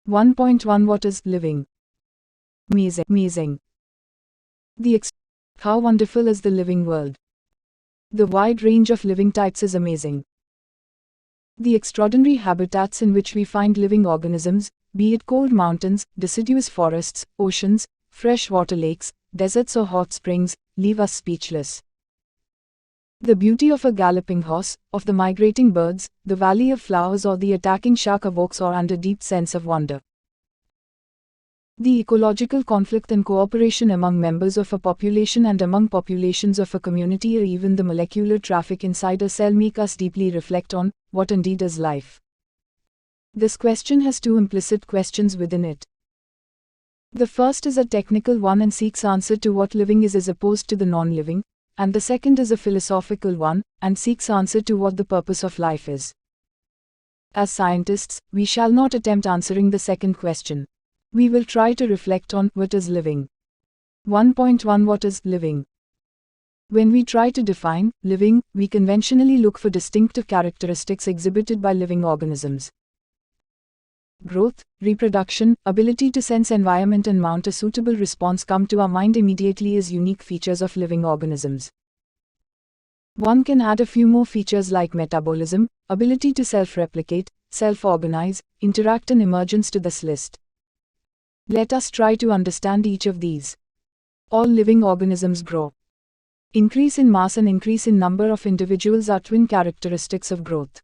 1.1 What is living? Amazing. How wonderful is the living world? The wide range of living types is amazing. The extraordinary habitats in which we find living organisms, be it cold mountains, deciduous forests, oceans, freshwater lakes, deserts or hot springs, leave us speechless. The beauty of a galloping horse, of the migrating birds, the valley of flowers or the attacking shark evokes our deep sense of wonder. The ecological conflict and cooperation among members of a population and among populations of a community or even the molecular traffic inside a cell make us deeply reflect on what indeed is life. This question has two implicit questions within it. The first is a technical one and seeks answer to what living is as opposed to the non-living, and the second is a philosophical one and seeks answer to what the purpose of life is. As scientists, we shall not attempt answering the second question. We will try to reflect on what is living. 1.1 What is living? When we try to define living, we conventionally look for distinctive characteristics exhibited by living organisms. Growth, reproduction, ability to sense environment and mount a suitable response come to our mind immediately as unique features of living organisms. One can add a few more features like metabolism, ability to self-replicate, self-organize, interact and emergence to this list. Let us try to understand each of these. All living organisms grow. Increase in mass and increase in number of individuals are twin characteristics of growth.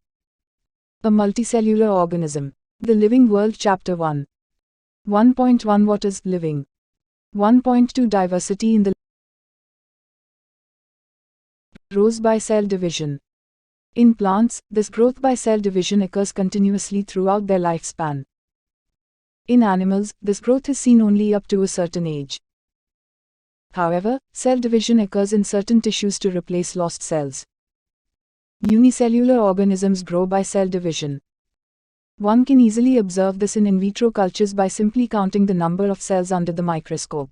A multicellular organism. The Living World Chapter 1. 1.1 What is living? 1.2 Diversity in the grows by cell division. In plants, this growth by cell division occurs continuously throughout their lifespan. In animals, this growth is seen only up to a certain age. However, cell division occurs in certain tissues to replace lost cells. Unicellular organisms grow by cell division. One can easily observe this in vitro cultures by simply counting the number of cells under the microscope.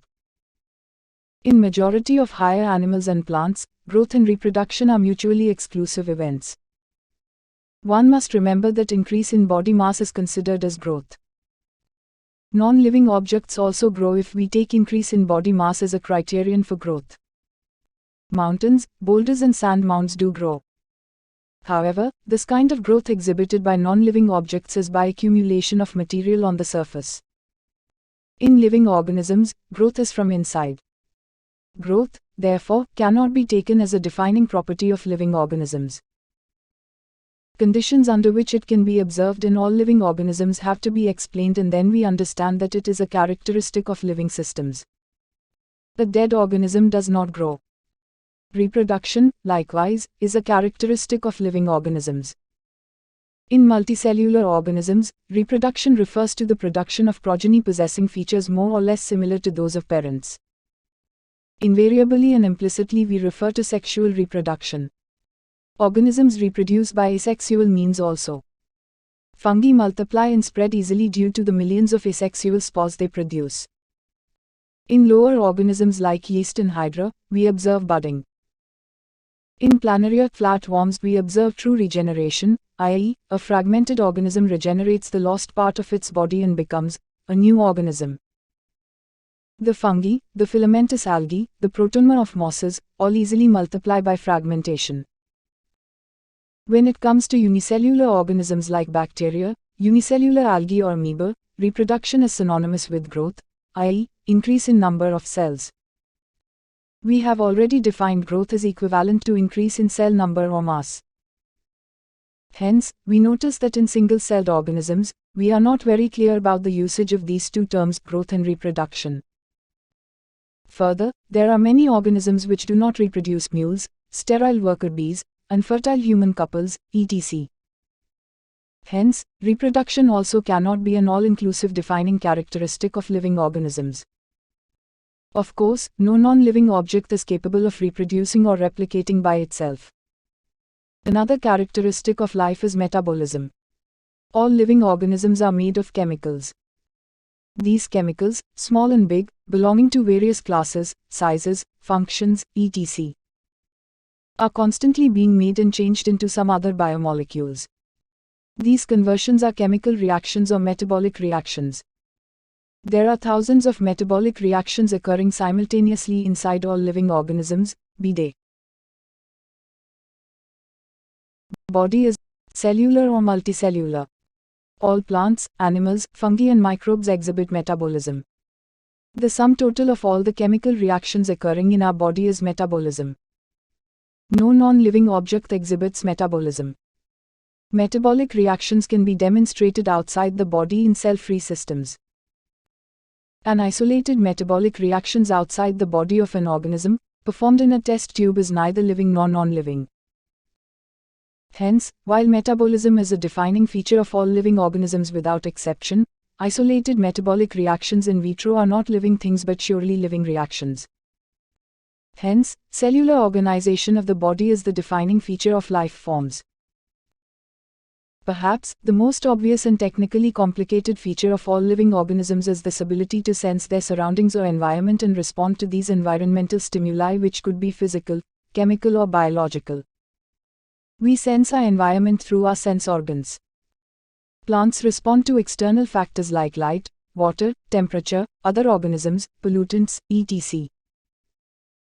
In majority of higher animals and plants, growth and reproduction are mutually exclusive events. One must remember that increase in body mass is considered as growth. Non-living objects also grow if we take increase in body mass as a criterion for growth. Mountains, boulders and sand mounds do grow. However, this kind of growth exhibited by non-living objects is by accumulation of material on the surface. In living organisms, growth is from inside. Growth, therefore, cannot be taken as a defining property of living organisms. Conditions under which it can be observed in all living organisms have to be explained, and then we understand that it is a characteristic of living systems. A dead organism does not grow. Reproduction, likewise, is a characteristic of living organisms. In multicellular organisms, reproduction refers to the production of progeny possessing features more or less similar to those of parents. Invariably and implicitly we refer to sexual reproduction. Organisms reproduce by asexual means also. Fungi multiply and spread easily due to the millions of asexual spores they produce. In lower organisms like yeast and hydra, we observe budding. In planaria flatworms we observe true regeneration, i.e., a fragmented organism regenerates the lost part of its body and becomes a new organism. The fungi, the filamentous algae, the protonema of mosses, all easily multiply by fragmentation. When it comes to unicellular organisms like bacteria, unicellular algae or amoeba, reproduction is synonymous with growth, i.e., increase in number of cells. We have already defined growth as equivalent to increase in cell number or mass. Hence, we notice that in single-celled organisms, we are not very clear about the usage of these two terms, growth and reproduction. Further, there are many organisms which do not reproduce: mules, sterile worker bees, unfertile human couples, etc. Hence, reproduction also cannot be an all-inclusive defining characteristic of living organisms. Of course, no non-living object is capable of reproducing or replicating by itself. Another characteristic of life is metabolism. All living organisms are made of chemicals. These chemicals, small and big, belonging to various classes, sizes, functions, etc., are constantly being made and changed into some other biomolecules. These conversions are chemical reactions or metabolic reactions. There are thousands of metabolic reactions occurring simultaneously inside all living organisms, be they body is cellular or multicellular. All plants, animals, fungi and microbes exhibit metabolism. The sum total of all the chemical reactions occurring in our body is metabolism. No non-living object exhibits metabolism. Metabolic reactions can be demonstrated outside the body in cell-free systems. An isolated metabolic reactions outside the body of an organism, performed in a test tube, is neither living nor non-living. Hence, while metabolism is a defining feature of all living organisms without exception, isolated metabolic reactions in vitro are not living things but surely living reactions. Hence, cellular organization of the body is the defining feature of life forms. Perhaps, the most obvious and technically complicated feature of all living organisms is this ability to sense their surroundings or environment and respond to these environmental stimuli, which could be physical, chemical or biological. We sense our environment through our sense organs. Plants respond to external factors like light, water, temperature, other organisms, pollutants, etc.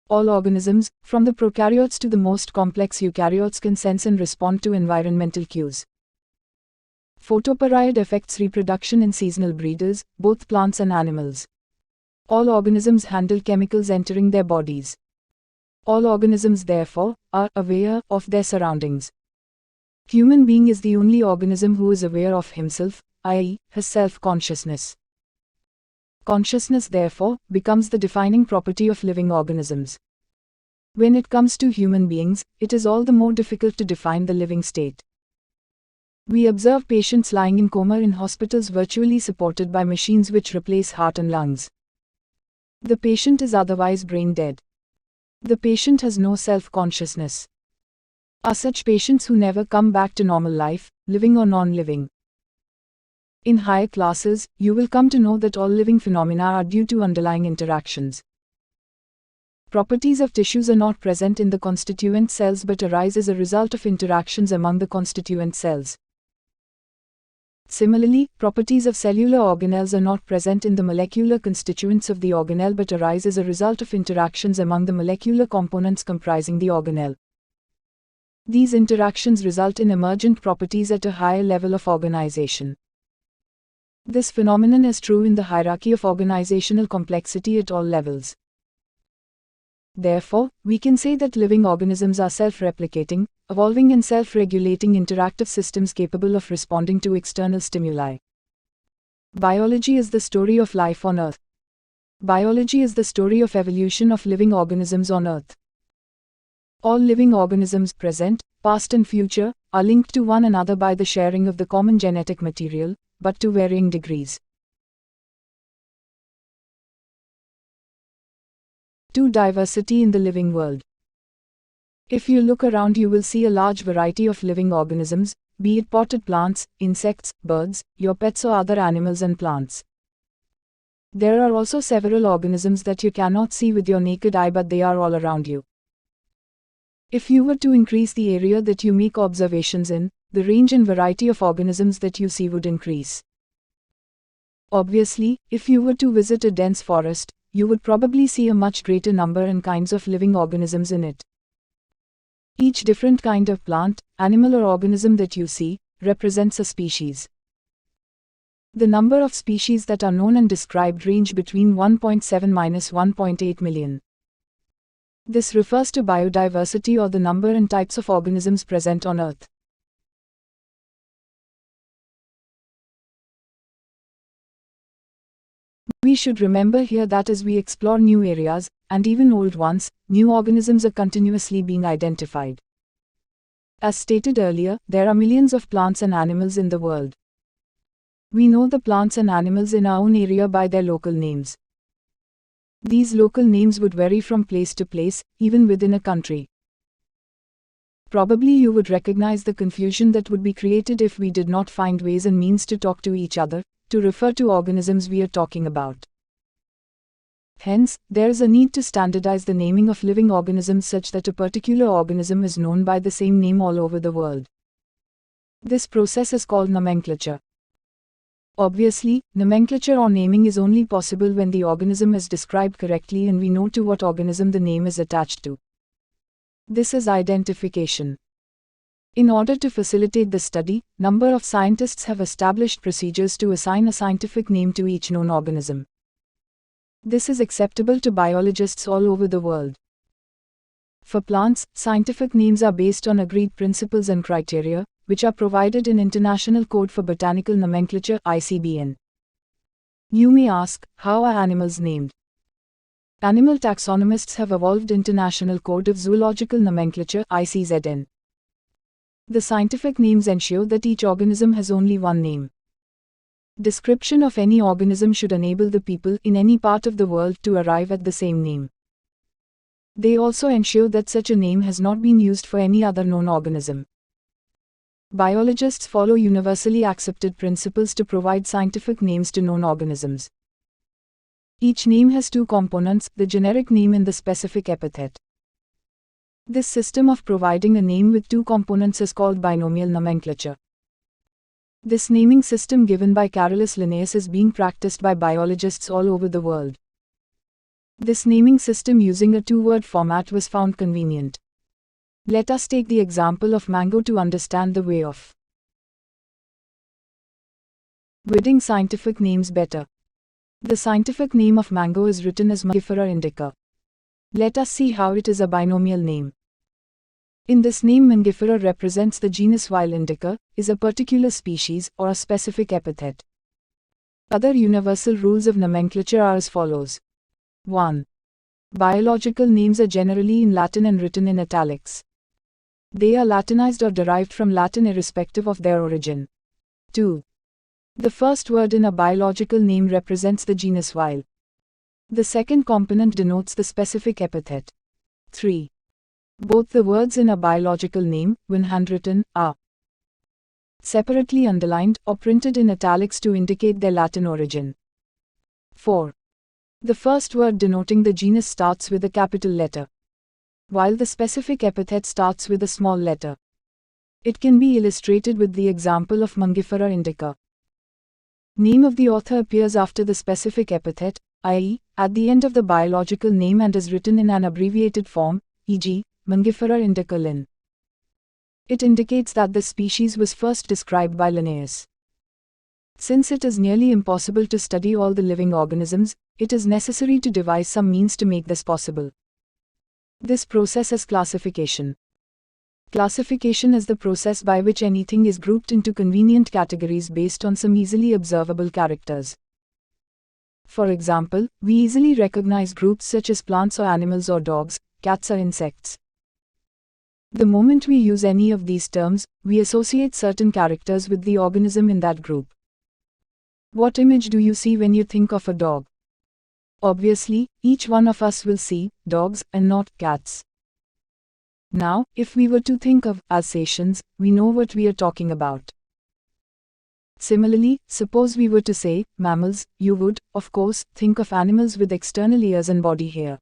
All organisms, from the prokaryotes to the most complex eukaryotes, can sense and respond to environmental cues. Photoperiod affects reproduction in seasonal breeders, both plants and animals. All organisms handle chemicals entering their bodies. All organisms, therefore, are aware of their surroundings. Human being is the only organism who is aware of himself, i.e., has self-consciousness. Consciousness, therefore, becomes the defining property of living organisms. When it comes to human beings, it is all the more difficult to define the living state. We observe patients lying in coma in hospitals virtually supported by machines which replace heart and lungs. The patient is otherwise brain dead. The patient has no self-consciousness. Are such patients who never come back to normal life, living or non-living? In higher classes, you will come to know that all living phenomena are due to underlying interactions. Properties of tissues are not present in the constituent cells but arise as a result of interactions among the constituent cells. Similarly, properties of cellular organelles are not present in the molecular constituents of the organelle but arise as a result of interactions among the molecular components comprising the organelle. These interactions result in emergent properties at a higher level of organization. This phenomenon is true in the hierarchy of organizational complexity at all levels. Therefore, we can say that living organisms are self-replicating, evolving and self-regulating interactive systems capable of responding to external stimuli. Biology is the story of life on Earth. Biology is the story of evolution of living organisms on Earth. All living organisms, present, past and future, are linked to one another by the sharing of the common genetic material, but to varying degrees. 2. Diversity in the living world. If you look around, you will see a large variety of living organisms, be it potted plants, insects, birds, your pets or other animals and plants. There are also several organisms that you cannot see with your naked eye, but they are all around you. If you were to increase the area that you make observations in, the range and variety of organisms that you see would increase. Obviously, if you were to visit a dense forest, you would probably see a much greater number and kinds of living organisms in it. Each different kind of plant, animal or organism that you see, represents a species. The number of species that are known and described range between 1.7–1.8 million. This refers to biodiversity or the number and types of organisms present on Earth. We should remember here that as we explore new areas, and even old ones, new organisms are continuously being identified. As stated earlier, there are millions of plants and animals in the world. We know the plants and animals in our own area by their local names. These local names would vary from place to place, even within a country. Probably you would recognize the confusion that would be created if we did not find ways and means to talk to each other, to refer to organisms we are talking about. Hence, there is a need to standardize the naming of living organisms such that a particular organism is known by the same name all over the world. This process is called nomenclature. Obviously, nomenclature or naming is only possible when the organism is described correctly and we know to what organism the name is attached to. This is identification. In order to facilitate the study, number of scientists have established procedures to assign a scientific name to each known organism. This is acceptable to biologists all over the world. For plants, scientific names are based on agreed principles and criteria, which are provided in International Code for Botanical Nomenclature (ICBN). You may ask, how are animals named? Animal taxonomists have evolved International Code of Zoological Nomenclature (ICZN). The scientific names ensure that each organism has only one name. Description of any organism should enable the people in any part of the world to arrive at the same name. They also ensure that such a name has not been used for any other known organism. Biologists follow universally accepted principles to provide scientific names to known organisms. Each name has two components, the generic name and the specific epithet. This system of providing a name with two components is called binomial nomenclature. This naming system given by Carolus Linnaeus is being practiced by biologists all over the world. This naming system using a two-word format was found convenient. Let us take the example of mango to understand the way of wording scientific names better. The scientific name of mango is written as Mangifera indica. Let us see how it is a binomial name. In this name, Mangifera represents the genus, while indica is a particular species or a specific epithet. Other universal rules of nomenclature are as follows. 1. Biological names are generally in Latin and written in italics. They are Latinized or derived from Latin irrespective of their origin. 2. The first word in a biological name represents the genus, while the second component denotes the specific epithet. 3. Both the words in a biological name, when handwritten, are separately underlined or printed in italics to indicate their Latin origin. 4. The first word denoting the genus starts with a capital letter, while the specific epithet starts with a small letter. It can be illustrated with the example of Mangifera indica. Name of the author appears after the specific epithet, i.e., at the end of the biological name, and is written in an abbreviated form, e.g., Mangifera indica Linn. It indicates that the species was first described by Linnaeus. Since it is nearly impossible to study all the living organisms, it is necessary to devise some means to make this possible. This process is classification. Classification is the process by which anything is grouped into convenient categories based on some easily observable characters. For example, we easily recognize groups such as plants or animals or dogs, cats or insects. The moment we use any of these terms, we associate certain characters with the organism in that group. What image do you see when you think of a dog? Obviously, each one of us will see dogs and not cats. Now, if we were to think of Alsatians, we know what we are talking about. Similarly, suppose we were to say mammals, you would, of course, think of animals with external ears and body hair.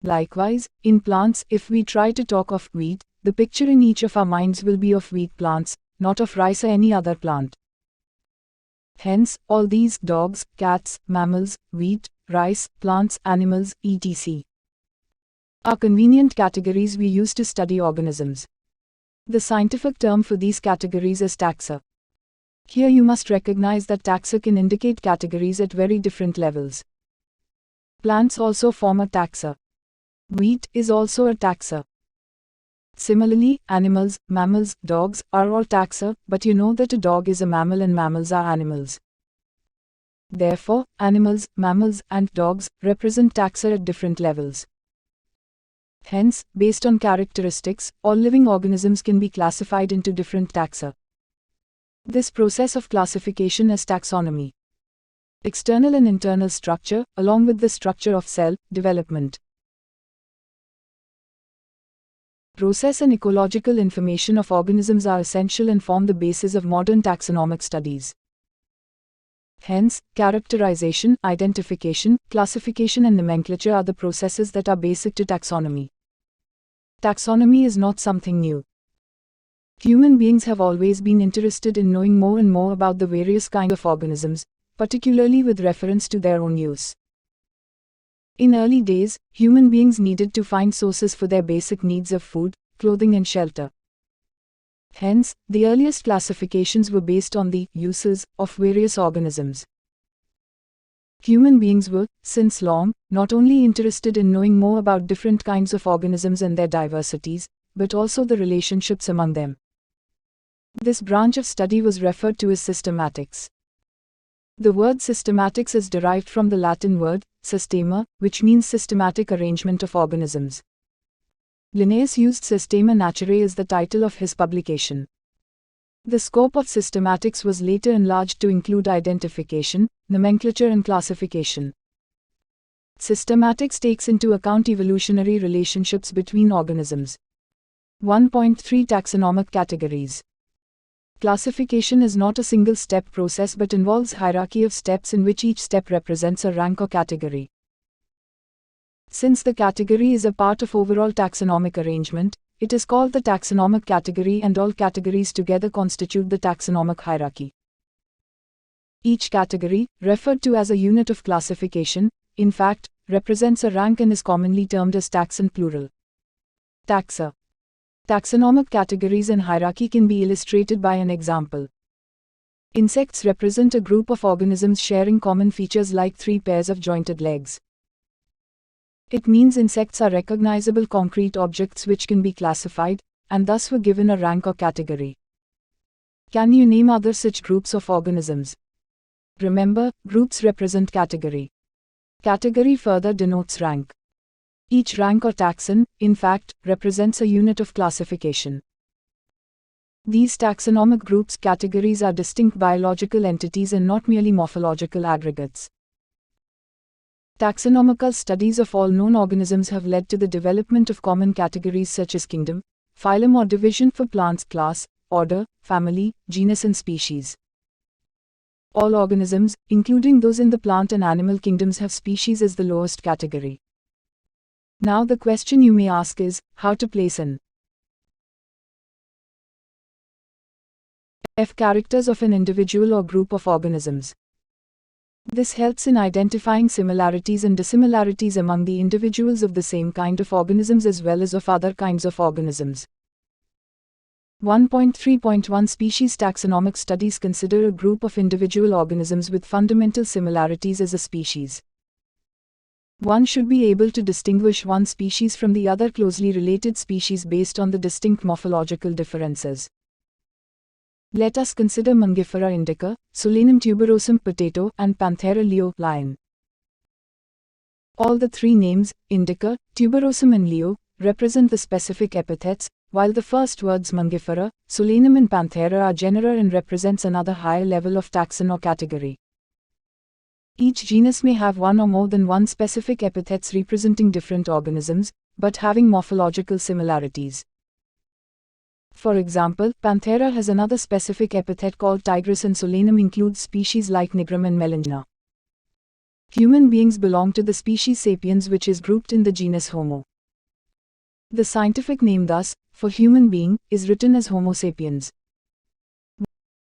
Likewise, in plants, if we try to talk of wheat, the picture in each of our minds will be of wheat plants, not of rice or any other plant. Hence, all these dogs, cats, mammals, wheat, rice, plants, animals, etc. are convenient categories we use to study organisms. The scientific term for these categories is taxa. Here you must recognize that taxa can indicate categories at very different levels. Plants also form a taxa. Wheat is also a taxa. Similarly, animals, mammals, dogs are all taxa, but you know that a dog is a mammal and mammals are animals. Therefore, animals, mammals, and dogs represent taxa at different levels. Hence, based on characteristics, all living organisms can be classified into different taxa. This process of classification is taxonomy. External and internal structure, along with the structure of cell development. Process and ecological information of organisms are essential and form the basis of modern taxonomic studies. Hence, characterization, identification, classification and nomenclature are the processes that are basic to taxonomy. Taxonomy is not something new. Human beings have always been interested in knowing more and more about the various kinds of organisms, particularly with reference to their own use. In early days, human beings needed to find sources for their basic needs of food, clothing and shelter. Hence, the earliest classifications were based on the uses of various organisms. Human beings were, since long, not only interested in knowing more about different kinds of organisms and their diversities, but also the relationships among them. This branch of study was referred to as systematics. The word systematics is derived from the Latin word systema, which means systematic arrangement of organisms. Linnaeus used Systema Naturae as the title of his publication. The scope of systematics was later enlarged to include identification, nomenclature and classification. Systematics takes into account evolutionary relationships between organisms. 1.3 Taxonomic categories. Classification is not a single-step process but involves hierarchy of steps in which each step represents a rank or category. Since the category is a part of overall taxonomic arrangement, it is called the taxonomic category and all categories together constitute the taxonomic hierarchy. Each category, referred to as a unit of classification, in fact, represents a rank and is commonly termed as taxon plural. Taxa. Taxonomic categories and hierarchy can be illustrated by an example. Insects represent a group of organisms sharing common features like 3 pairs of jointed legs. It means insects are recognizable concrete objects which can be classified, and thus were given a rank or category. Can you name other such groups of organisms? Remember, groups represent category. Category further denotes rank. Each rank or taxon, in fact, represents a unit of classification. These taxonomic groups categories are distinct biological entities and not merely morphological aggregates. Taxonomical studies of all known organisms have led to the development of common categories such as kingdom, phylum or division for plants, class, order, family, genus and species. All organisms, including those in the plant and animal kingdoms, have species as the lowest category. Now the question you may ask is, how to place an F characters of an individual or group of organisms. This helps in identifying similarities and dissimilarities among the individuals of the same kind of organisms as well as of other kinds of organisms. 1.3.1 Species taxonomic studies consider a group of individual organisms with fundamental similarities as a species. One should be able to distinguish one species from the other closely related species based on the distinct morphological differences. Let us consider Mangifera indica, Solanum tuberosum potato, and Panthera leo lion. All the three names, indica, tuberosum and leo, represent the specific epithets, while the first words Mangifera, Solanum and Panthera are genera and represents another higher level of taxon or category. Each genus may have one or more than one specific epithets representing different organisms, but having morphological similarities. For example, Panthera has another specific epithet called tigris and Solanum includes species like Nigrum and Melangina. Human beings belong to the species Sapiens, which is grouped in the genus Homo. The scientific name thus, for human being, is written as Homo sapiens.